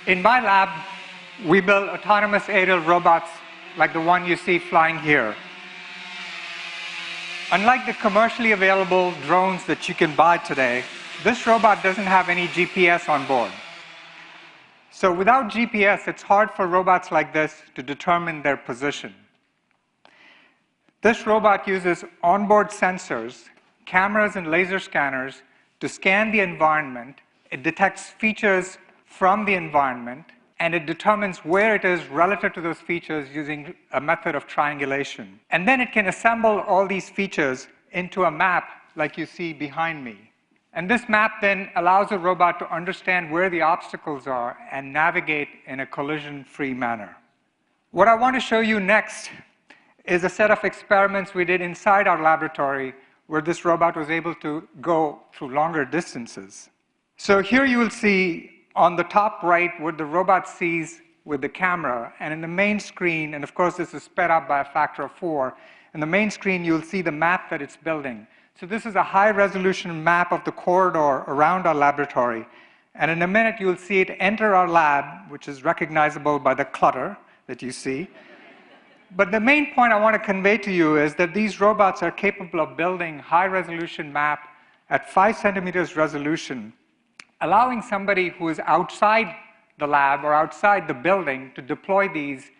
In my lab, we build autonomous aerial robots like the one you see flying here. Unlike the commercially available drones that you can buy today, this robot doesn't have any GPS on board. So without GPS, it's hard for robots like this to determine their position. This robot uses onboard sensors, cameras, and laser scanners to scan the environment. It detects features from the environment, and it determines where it is relative to those features using a method of triangulation. And then it can assemble all these features into a map like you see behind me. And this map then allows a robot to understand where the obstacles are and navigate in a collision-free manner. What I want to show you next is a set of experiments we did inside our laboratory where this robot was able to go through longer distances. So here you will see on the top right what the robot sees with the camera, and in the main screen, and of course this is sped up by a factor of 4, in the main screen you'll see the map that it's building. So this is a high-resolution map of the corridor around our laboratory, and in a minute you'll see it enter our lab, which is recognizable by the clutter that you see. But the main point I want to convey to you is that these robots are capable of building high-resolution map at 5 centimeters resolution, allowing somebody who is outside the lab or outside the building to deploy these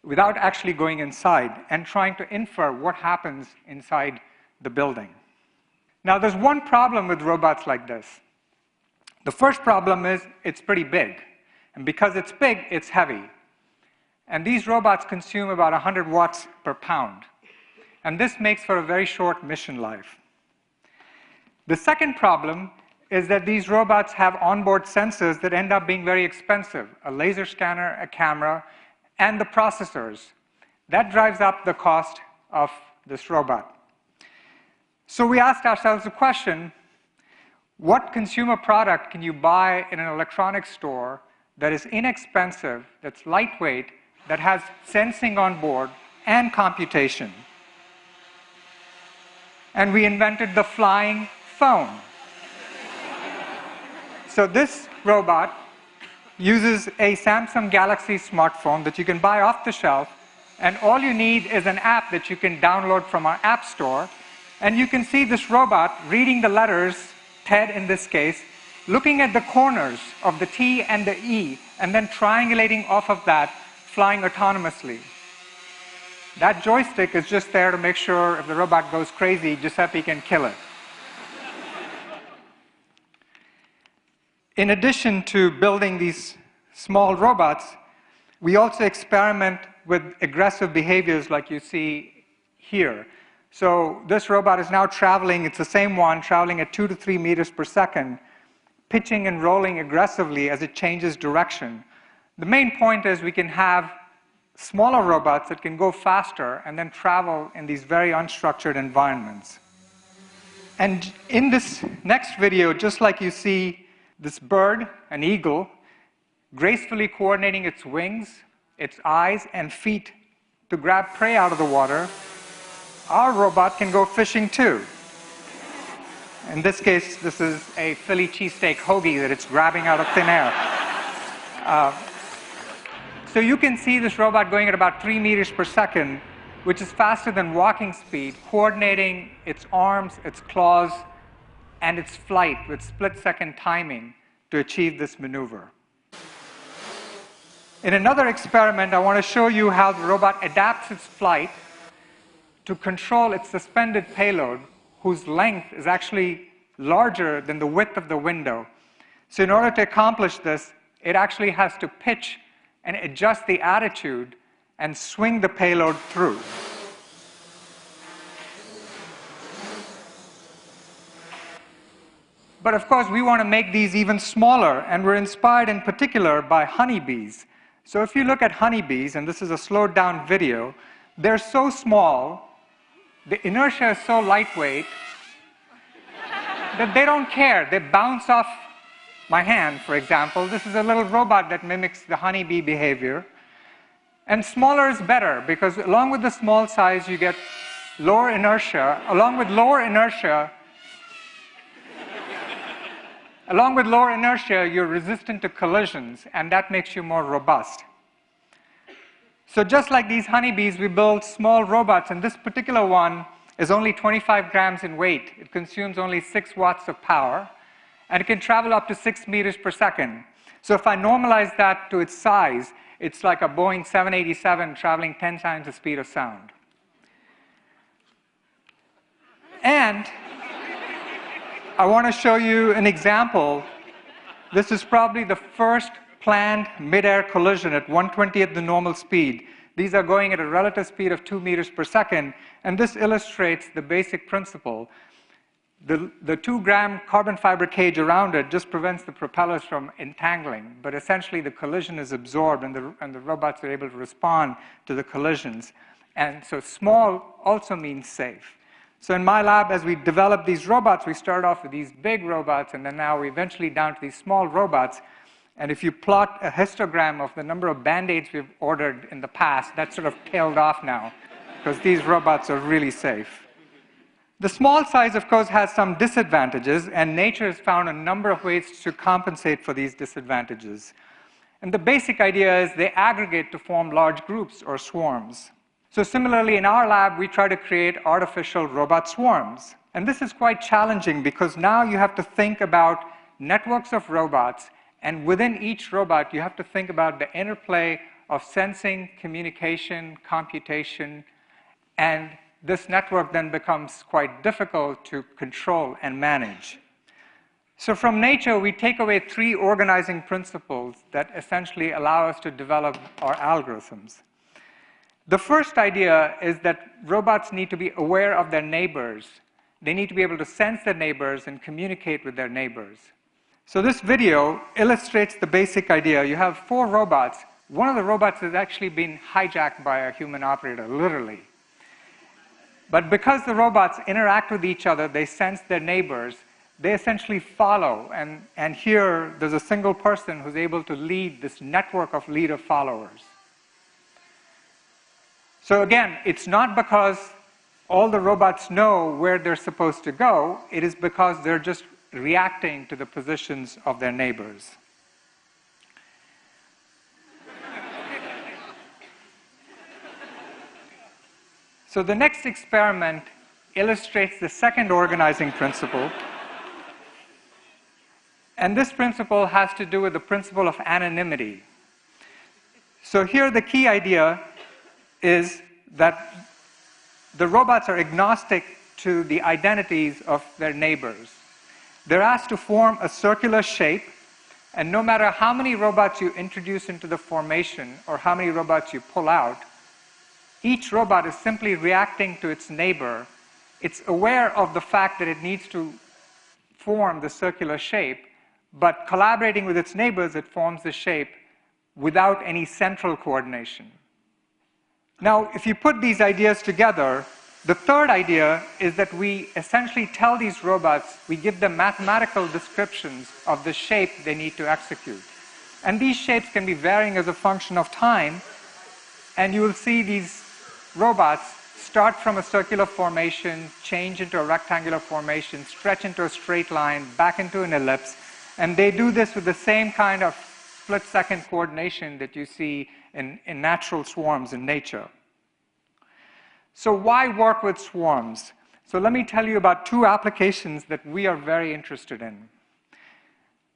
without actually going inside and trying to infer what happens inside the building. Now, there's one problem with robots like this. The first problem is it's pretty big. And because it's big, it's heavy. And these robots consume about 100 watts per pound. And this makes for a very short mission life. The second problem is that these robots have onboard sensors that end up being very expensive, a laser scanner, a camera, and the processors. That drives up the cost of this robot. So we asked ourselves the question, what consumer product can you buy in an electronics store that is inexpensive, that's lightweight, that has sensing on board and computation? And we invented the flying phone. So this robot uses a Samsung Galaxy smartphone that you can buy off the shelf, and all you need is an app that you can download from our app store. And you can see this robot reading the letters, TED in this case, looking at the corners of the T and the E, and then triangulating off of that, flying autonomously. That joystick is just there to make sure if the robot goes crazy, Giuseppe can kill it. In addition to building these small robots, we also experiment with aggressive behaviors like you see here. So this robot is now traveling, it's the same one, traveling at 2 to 3 meters per second, pitching and rolling aggressively as it changes direction. The main point is we can have smaller robots that can go faster and then travel in these very unstructured environments. And in this next video, just like you see this bird, an eagle, gracefully coordinating its wings, its eyes, and feet to grab prey out of the water, our robot can go fishing too. In this case, this is a Philly cheesesteak hoagie that it's grabbing out of thin air. So you can see this robot going at about 3 meters per second, which is faster than walking speed, coordinating its arms, its claws, and its flight with split-second timing to achieve this maneuver. In another experiment, I want to show you how the robot adapts its flight to control its suspended payload, whose length is actually larger than the width of the window. So in order to accomplish this, it actually has to pitch and adjust the attitude and swing the payload through. But of course, we want to make these even smaller, and we're inspired in particular by honeybees. So if you look at honeybees, and this is a slowed down video, they're so small, the inertia is so lightweight that they don't care. They bounce off my hand, for example. This is a little robot that mimics the honeybee behavior. And smaller is better, because along with the small size, you get lower inertia. Along with lower inertia, Along with lower inertia, you're resistant to collisions, and that makes you more robust. So just like these honeybees, we build small robots, and this particular one is only 25 grams in weight. It consumes only 6 watts of power, and it can travel up to 6 meters per second. So if I normalize that to its size, it's like a Boeing 787 traveling 10 times the speed of sound. And I want to show you an example. This is probably the first planned mid-air collision at 1/20th the normal speed. These are going at a relative speed of 2 meters per second, and this illustrates the basic principle. The 2-gram carbon fiber cage around it just prevents the propellers from entangling, but essentially the collision is absorbed, and the robots are able to respond to the collisions. And so small also means safe. So in my lab, as we develop these robots, we started off with these big robots, and then now we're eventually down to these small robots. And if you plot a histogram of the number of Band-Aids we've ordered in the past, that's sort of tailed off now, because these robots are really safe. The small size, of course, has some disadvantages, and nature has found a number of ways to compensate for these disadvantages. And the basic idea is they aggregate to form large groups or swarms. So similarly, in our lab, we try to create artificial robot swarms. And this is quite challenging because now you have to think about networks of robots, and within each robot, you have to think about the interplay of sensing, communication, computation, and this network then becomes quite difficult to control and manage. So from nature, we take away 3 organizing principles that essentially allow us to develop our algorithms. The first idea is that robots need to be aware of their neighbors. They need to be able to sense their neighbors and communicate with their neighbors. So this video illustrates the basic idea. You have 4 robots. One of the robots has actually been hijacked by a human operator, literally. But because the robots interact with each other, they sense their neighbors, they essentially follow. And here, there's a single person who's able to lead this network of leader followers. So again, it's not because all the robots know where they're supposed to go. It is because they're just reacting to the positions of their neighbors. So the next experiment illustrates the second organizing principle. And this principle has to do with the principle of anonymity. So here the key idea is that the robots are agnostic to the identities of their neighbors. They're asked to form a circular shape, and no matter how many robots you introduce into the formation or how many robots you pull out, each robot is simply reacting to its neighbor. It's aware of the fact that it needs to form the circular shape, but collaborating with its neighbors, it forms the shape without any central coordination. Now, if you put these ideas together, the third idea is that we essentially tell these robots, we give them mathematical descriptions of the shape they need to execute. And these shapes can be varying as a function of time, and you will see these robots start from a circular formation, change into a rectangular formation, stretch into a straight line, back into an ellipse, and they do this with the same kind of split-second coordination that you see in natural swarms in nature. So why work with swarms? So let me tell you about 2 applications that we are very interested in.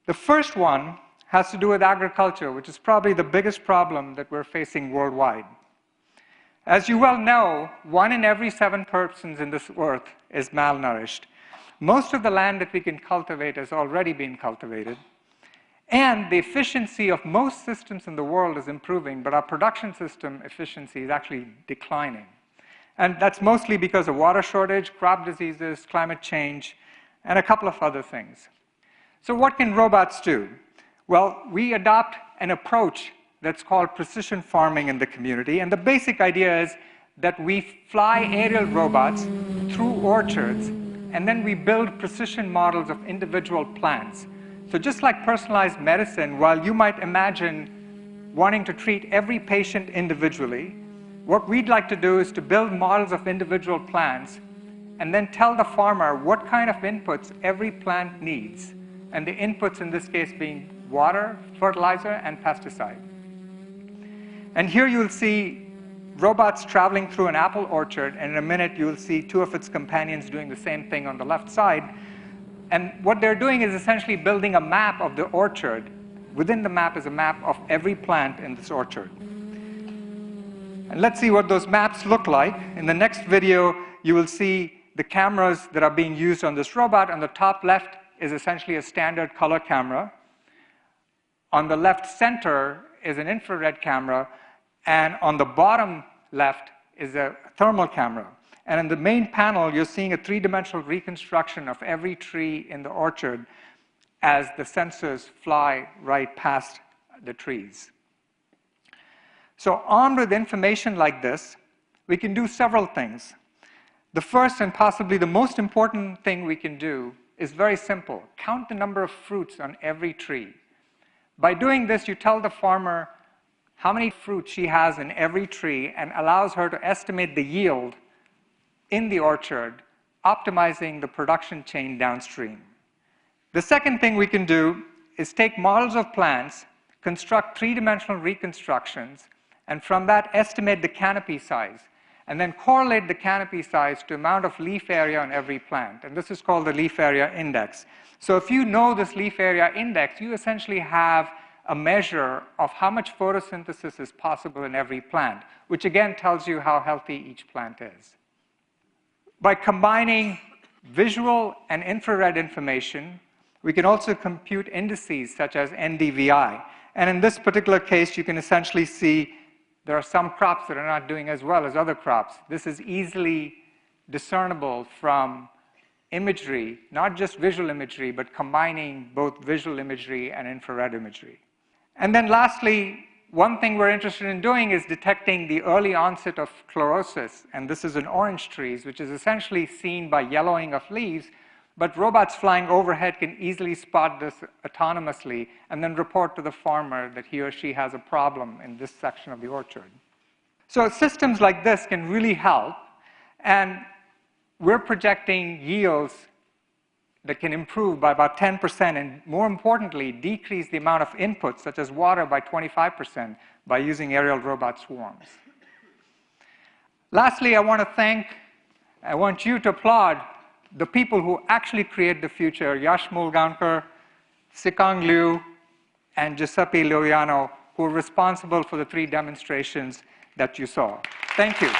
The first one has to do with agriculture, which is probably the biggest problem that we're facing worldwide. As you well know, 1 in every 7 persons in this earth is malnourished. Most of the land that we can cultivate has already been cultivated. And the efficiency of most systems in the world is improving, but our production system efficiency is actually declining. And that's mostly because of water shortage, crop diseases, climate change, and a couple of other things. So what can robots do? Well, we adopt an approach that's called precision farming in the community. And the basic idea is that we fly aerial robots through orchards, and then we build precision models of individual plants. So just like personalized medicine, while you might imagine wanting to treat every patient individually, what we'd like to do is to build models of individual plants and then tell the farmer what kind of inputs every plant needs. and the inputs in this case being water, fertilizer, and pesticide. And here you'll see robots traveling through an apple orchard, and in a minute you'll see two of its companions doing the same thing on the left side. And what they're doing is essentially building a map of the orchard. Within the map is a map of every plant in this orchard. And let's see what those maps look like. In the next video, you will see the cameras that are being used on this robot. On the top left is essentially a standard color camera. On the left center is an infrared camera, and on the bottom left is a thermal camera. And in the main panel, you're seeing a three-dimensional reconstruction of every tree in the orchard as the sensors fly right past the trees. So armed with information like this, we can do several things. The first and possibly the most important thing we can do is very simple. Count the number of fruits on every tree. By doing this, you tell the farmer how many fruits she has in every tree and allows her to estimate the yield in the orchard, optimizing the production chain downstream. The second thing we can do is take models of plants, construct three-dimensional reconstructions, and from that estimate the canopy size, and then correlate the canopy size to amount of leaf area on every plant. And this is called the leaf area index. So if you know this leaf area index, you essentially have a measure of how much photosynthesis is possible in every plant, which again tells you how healthy each plant is. By combining visual and infrared information, we can also compute indices such as NDVI. And in this particular case, you can essentially see there are some crops that are not doing as well as other crops. This is easily discernible from imagery, not just visual imagery, but combining both visual imagery and infrared imagery. And then lastly, one thing we're interested in doing is detecting the early onset of chlorosis, and this is in orange trees, which is essentially seen by yellowing of leaves, but robots flying overhead can easily spot this autonomously and then report to the farmer that he or she has a problem in this section of the orchard. So systems like this can really help, and we're projecting yields that can improve by about 10%, and more importantly, decrease the amount of inputs, such as water, by 25% by using aerial robot swarms. Lastly, I want you to applaud the people who actually create the future, Yash Mulgaonkar, Sikang Liu, and Giuseppe Loiano, who are responsible for the three demonstrations that you saw. Thank you.